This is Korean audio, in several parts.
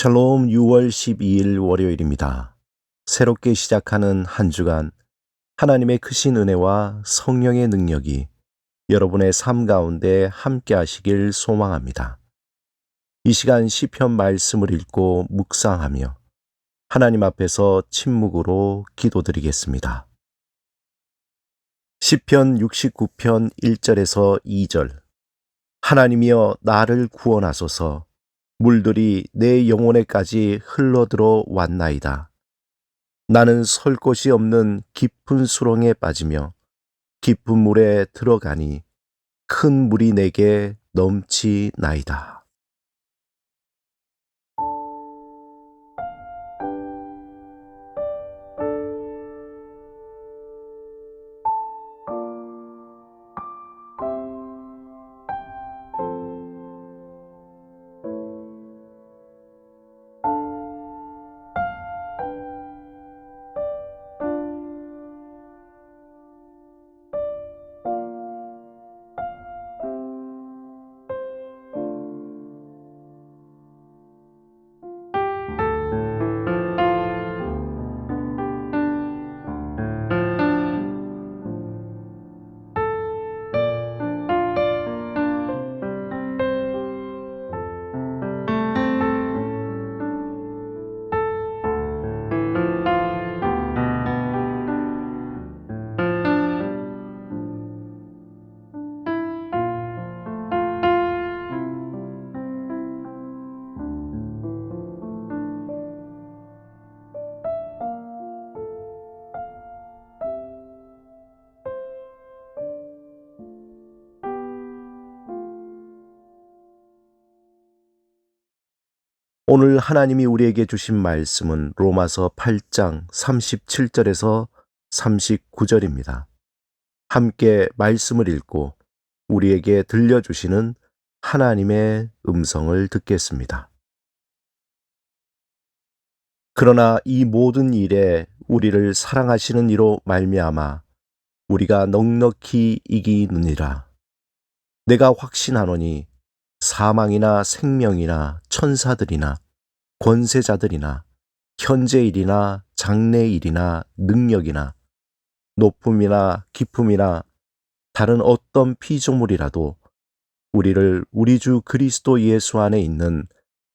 샬롬 6월 12일 월요일입니다. 새롭게 시작하는 한 주간 하나님의 크신 은혜와 성령의 능력이 여러분의 삶 가운데 함께 하시길 소망합니다. 이 시간 시편 말씀을 읽고 묵상하며 하나님 앞에서 침묵으로 기도드리겠습니다. 시편 69편 1절에서 2절. 하나님이여 나를 구원하소서. 물들이 내 영혼에까지 흘러들어 왔나이다. 나는 설 곳이 없는 깊은 수렁에 빠지며 깊은 물에 들어가니 큰 물이 내게 넘치나이다. 오늘 하나님이 우리에게 주신 말씀은 로마서 8장 37절에서 39절입니다. 함께 말씀을 읽고 우리에게 들려주시는 하나님의 음성을 듣겠습니다. 그러나 이 모든 일에 우리를 사랑하시는 이로 말미암아 우리가 넉넉히 이기느니라. 내가 확신하노니 사망이나 생명이나 천사들이나 권세자들이나 현재일이나 장래일이나 능력이나 높음이나 깊음이나 다른 어떤 피조물이라도 우리를 우리 주 그리스도 예수 안에 있는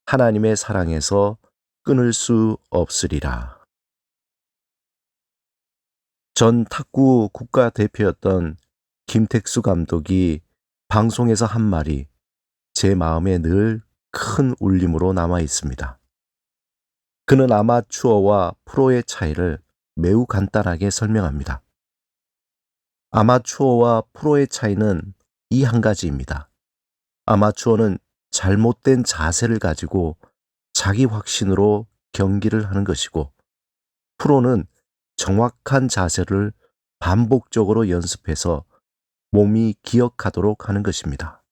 하나님의 사랑에서 끊을 수 없으리라. 전 탁구 국가대표였던 김택수 감독이 방송에서 한 말이 제 마음에 늘 큰 울림으로 남아 있습니다. 그는 아마추어와 프로의 차이를 매우 간단하게 설명합니다. 아마추어와 프로의 차이는 이 한 가지입니다. 아마추어는 잘못된 자세를 가지고 자기 확신으로 경기를 하는 것이고, 프로는 정확한 자세를 반복적으로 연습해서 몸이 기억하도록 하는 것입니다.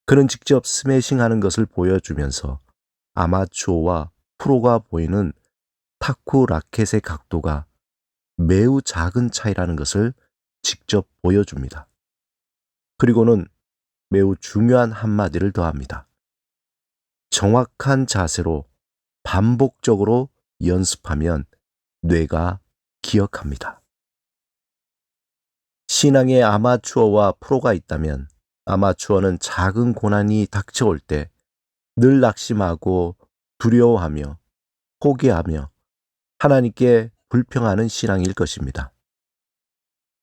그는 직접 스매싱하는 것을 보여주면서 아마추어와 프로가 보이는 탁구 라켓의 각도가 매우 작은 차이라는 것을 직접 보여줍니다. 그리고는 매우 중요한 한마디를 더합니다. 정확한 자세로 반복적으로 연습하면 뇌가 기억합니다. 신앙에 아마추어와 프로가 있다면 아마추어는 작은 고난이 닥쳐올 때 늘 낙심하고 두려워하며 포기하며 하나님께 불평하는 신앙일 것입니다.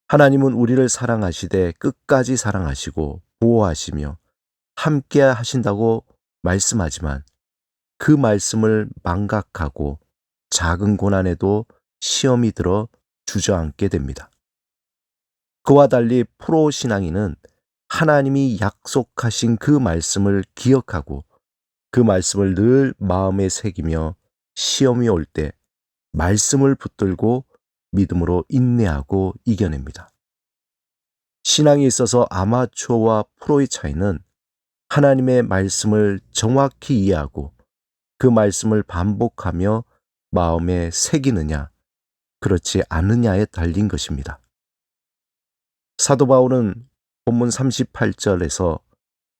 하나님은 우리를 사랑하시되 끝까지 사랑하시고 보호하시며 함께 하신다고 말씀하지만 그 말씀을 망각하고 작은 고난에도 시험이 들어 주저앉게 됩니다. 그와 달리 프로 신앙인은 하나님이 약속하신 그 말씀을 기억하고 그 말씀을 늘 마음에 새기며 시험이 올 때 말씀을 붙들고 믿음으로 인내하고 이겨냅니다. 신앙에 있어서 아마추어와 프로의 차이는 하나님의 말씀을 정확히 이해하고 그 말씀을 반복하며 마음에 새기느냐, 그렇지 않느냐에 달린 것입니다. 사도 바울은 본문 38절에서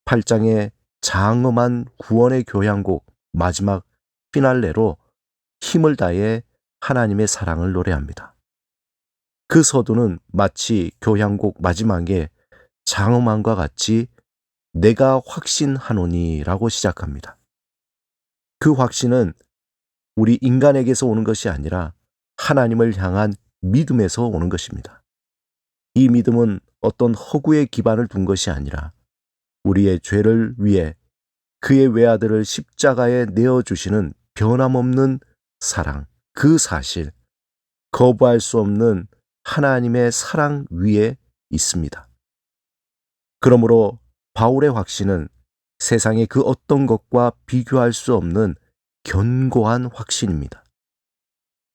8장의 장엄한 구원의 교향곡 마지막 피날레로 힘을 다해 하나님의 사랑을 노래합니다. 그 서두는 마치 교향곡 마지막에 장엄함과 같이 내가 확신하노니라고 시작합니다. 그 확신은 우리 인간에게서 오는 것이 아니라 하나님을 향한 믿음에서 오는 것입니다. 이 믿음은 어떤 허구에 기반을 둔 것이 아니라 우리의 죄를 위해 그의 외아들을 십자가에 내어주시는 변함없는 사랑, 그 사실, 거부할 수 없는 하나님의 사랑 위에 있습니다. 그러므로 바울의 확신은 세상의 그 어떤 것과 비교할 수 없는 견고한 확신입니다.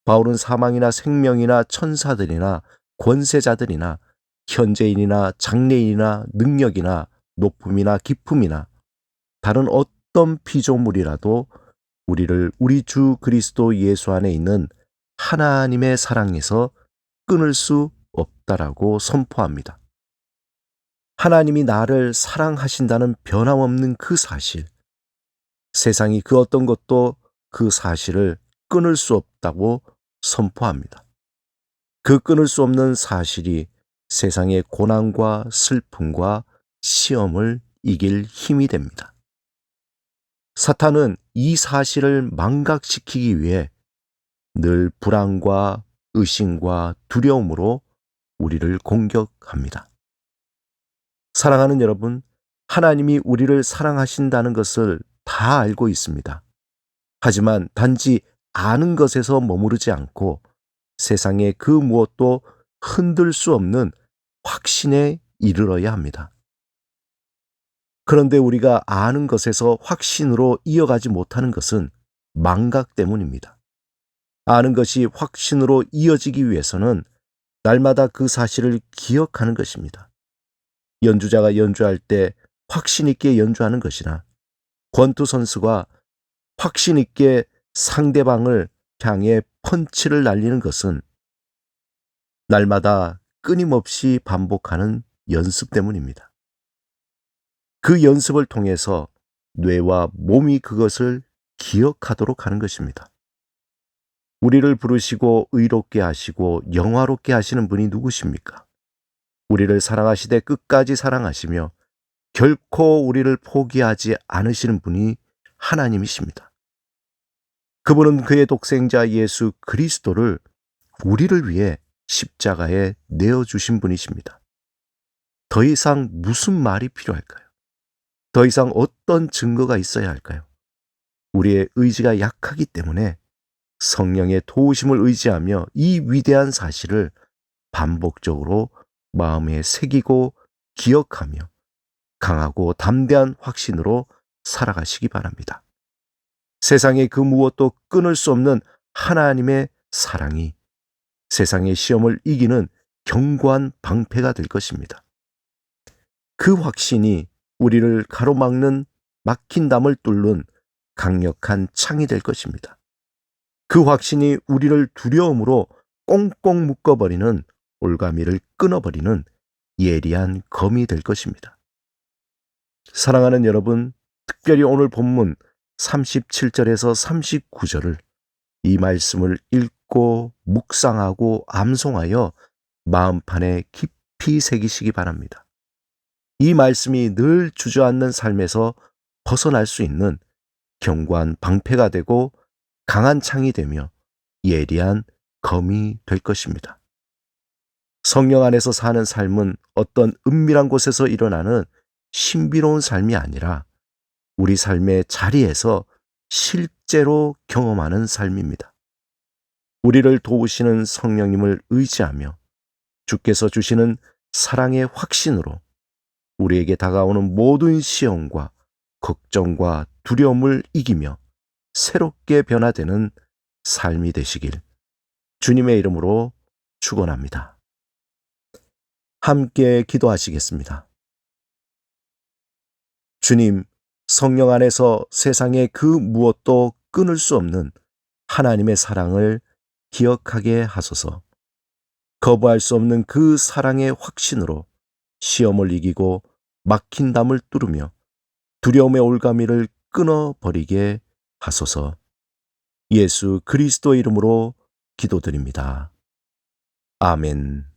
바울은 사망이나 생명이나 천사들이나 권세자들이나 현재인이나 장래인이나 능력이나 높음이나 깊음이나 다른 어떤 피조물이라도 우리를 우리 주 그리스도 예수 안에 있는 하나님의 사랑에서 끊을 수 없다라고 선포합니다. 하나님이 나를 사랑하신다는 변함없는 그 사실, 세상이 그 어떤 것도 그 사실을 끊을 수 없다고 선포합니다. 그 끊을 수 없는 사실이 세상의 고난과 슬픔과 시험을 이길 힘이 됩니다. 사탄은 이 사실을 망각시키기 위해 늘 불안과 의심과 두려움으로 우리를 공격합니다. 사랑하는 여러분, 하나님이 우리를 사랑하신다는 것을 다 알고 있습니다. 하지만 단지 아는 것에서 머무르지 않고 세상의 그 무엇도 흔들 수 없는 확신에 이르러야 합니다. 그런데 우리가 아는 것에서 확신으로 이어가지 못하는 것은 망각 때문입니다. 아는 것이 확신으로 이어지기 위해서는 날마다 그 사실을 기억하는 것입니다. 연주자가 연주할 때 확신 있게 연주하는 것이나 권투 선수가 확신 있게 상대방을 향해 펀치를 날리는 것은 날마다 끊임없이 반복하는 연습 때문입니다. 그 연습을 통해서 뇌와 몸이 그것을 기억하도록 하는 것입니다. 우리를 부르시고 의롭게 하시고 영화롭게 하시는 분이 누구십니까? 우리를 사랑하시되 끝까지 사랑하시며 결코 우리를 포기하지 않으시는 분이 하나님이십니다. 그분은 그의 독생자 예수 그리스도를 우리를 위해 십자가에 내어주신 분이십니다. 더 이상 무슨 말이 필요할까요? 더 이상 어떤 증거가 있어야 할까요? 우리의 의지가 약하기 때문에 성령의 도우심을 의지하며 이 위대한 사실을 반복적으로 마음에 새기고 기억하며 강하고 담대한 확신으로 살아가시기 바랍니다. 세상의 그 무엇도 끊을 수 없는 하나님의 사랑이 세상의 시험을 이기는 견고한 방패가 될 것입니다. 그 확신이 우리를 가로막는 막힌 담을 뚫는 강력한 창이 될 것입니다. 그 확신이 우리를 두려움으로 꽁꽁 묶어버리는 올가미를 끊어버리는 예리한 검이 될 것입니다. 사랑하는 여러분, 특별히 오늘 본문 37절에서 39절을 이 말씀을 읽고 묵상하고 암송하여 마음판에 깊이 새기시기 바랍니다. 이 말씀이 늘 주저앉는 삶에서 벗어날 수 있는 견고한 방패가 되고 강한 창이 되며 예리한 검이 될 것입니다. 성령 안에서 사는 삶은 어떤 은밀한 곳에서 일어나는 신비로운 삶이 아니라 우리 삶의 자리에서 실제로 경험하는 삶입니다. 우리를 도우시는 성령님을 의지하며 주께서 주시는 사랑의 확신으로 우리에게 다가오는 모든 시험과 걱정과 두려움을 이기며 새롭게 변화되는 삶이 되시길 주님의 이름으로 축원합니다. 함께 기도하시겠습니다. 주님, 성령 안에서 세상의 그 무엇도 끊을 수 없는 하나님의 사랑을 기억하게 하소서. 거부할 수 없는 그 사랑의 확신으로 시험을 이기고 막힌 담을 뚫으며 두려움의 올가미를 끊어버리게 하소서. 예수 그리스도의 이름으로 기도드립니다. 아멘.